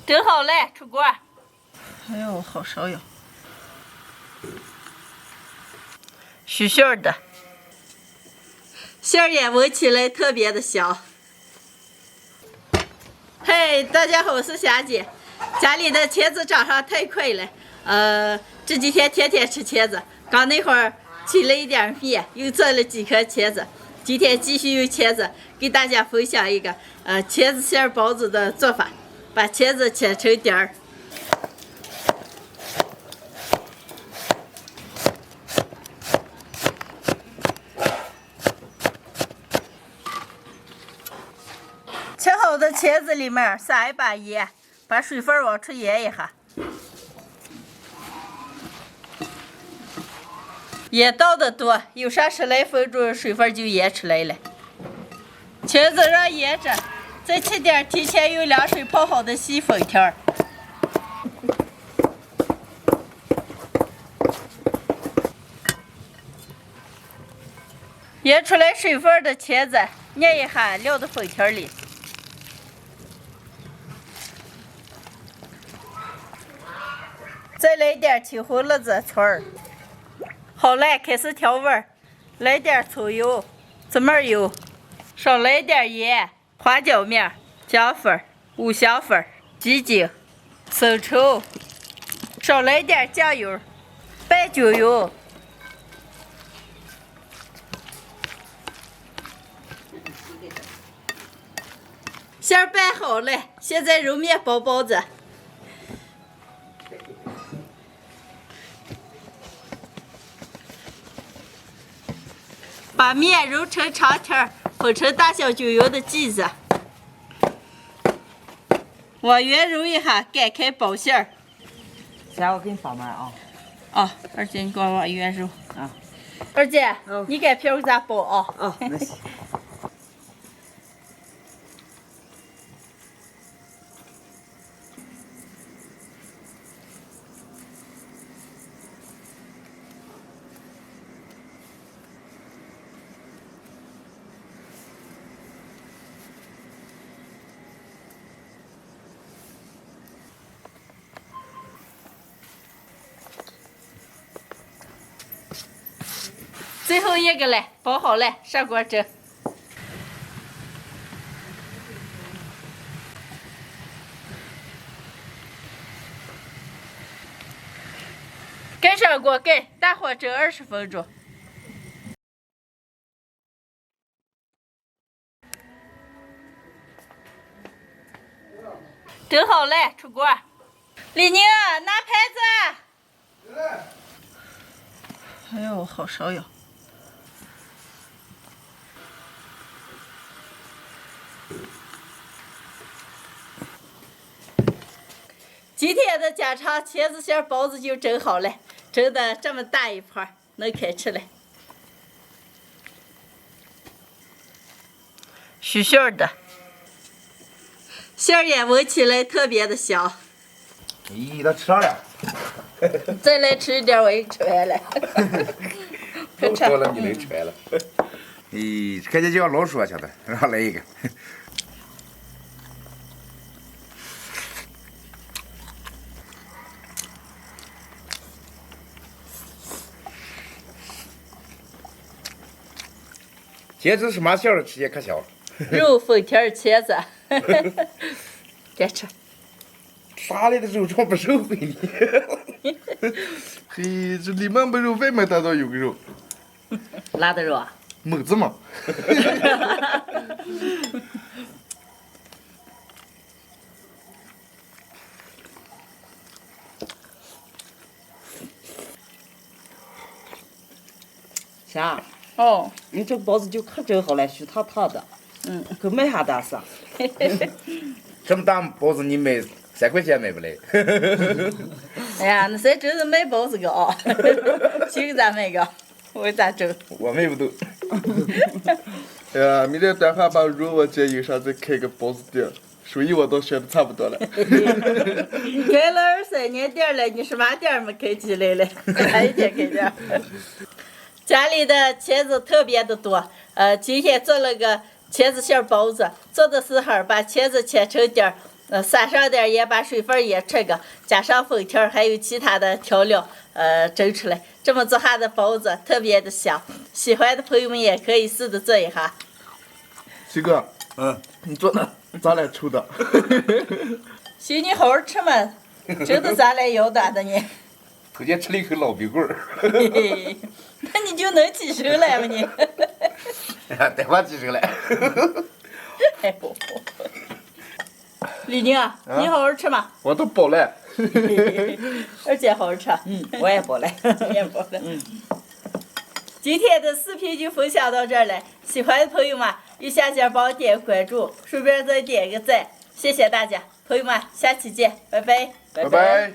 蒸好了，出锅。哎呦，好烧哟！絮絮的，馅儿也闻起来特别的香。嘿，大家好，我是霞姐。家里的茄子长上太快了，这几天天天吃茄子。刚那会儿起了一点面，又做了几颗茄子。今天继续用茄子给大家分享一个茄子馅包子的做法。把茄子切成点儿。切好的茄子里面撒一把盐，把水分往出腌一下。盐倒的多，有上10来分钟，水分就腌出来了。茄子让腌着，再切点提前用凉水泡好的细粉条。腌出来水分的茄子，捏一下撂到粉条里。再来点青红辣子葱儿。好了，开始调味儿，来点葱油、芝麻油，少来点盐、花椒面、姜粉、五香粉、鸡精、生抽，少来点酱油，拌均匀。馅儿拌好了，现在揉面包包子。把面揉成长条，分成大小均匀的剂子。往圆揉一下，擀开包馅儿。先我给你放门啊。二姐，你给我往圆揉。啊。二姐，你擀皮我咋包啊？那行。最后一个了，包好了，上锅蒸。盖上锅盖，大火蒸20分钟。蒸好了，出锅。李宁，拿盘子。哎呦，好烧哟！今天的家常茄子馅包子就蒸好了，蒸的这么大一盘，能开吃了。絮絮的，馅儿也闻起来特别的香。咦，都吃上了。再来吃一点，我也吃完了。都说了你能吃完了。咦，看见就要老说，现在让来一个。茄子是嘛馅儿的？吃起可香。肉粉条茄子，该吃。啥来的肉长不收回你？嘿，这里面没肉，外面倒有个肉。哪的肉啊？猛子嘛。霞。哦。你这个包子就可蒸好了，虚塌塌的。跟卖啥的是？这么大包子你卖3块钱买不来。哎呀，那咱真是卖包子个啊！行，咱卖个，我咋蒸？我卖不动。哎呀，明天待会把肉我姐有啥再开个包子店，生意我倒学的差不多了。开了2、3年店了，你是嘛店没开起来了？还一天开店。家里的茄子特别的多，今天做了个茄子馅包子，做的时候把茄子切成点儿，撒上点盐，把水分也吃个，加上封条，还有其他的调料，蒸出来，这么做下的包子特别的香。喜欢的朋友们也可以试着做一下。西哥，你做的咋来抽的？许你好好吃嘛，真的咱来要的呢。头前吃了一口老冰棍儿，嘿嘿，那你就能起手来吗你？待会儿记手来。哎呦，李宁啊，你好好吃嘛，我都饱了。而且好好吃。我也包来。也不了。今天的视频就分享到这儿了，喜欢的朋友们右下角帮我点关注，顺便再点个赞，谢谢大家，朋友们，下期见，拜拜。拜拜。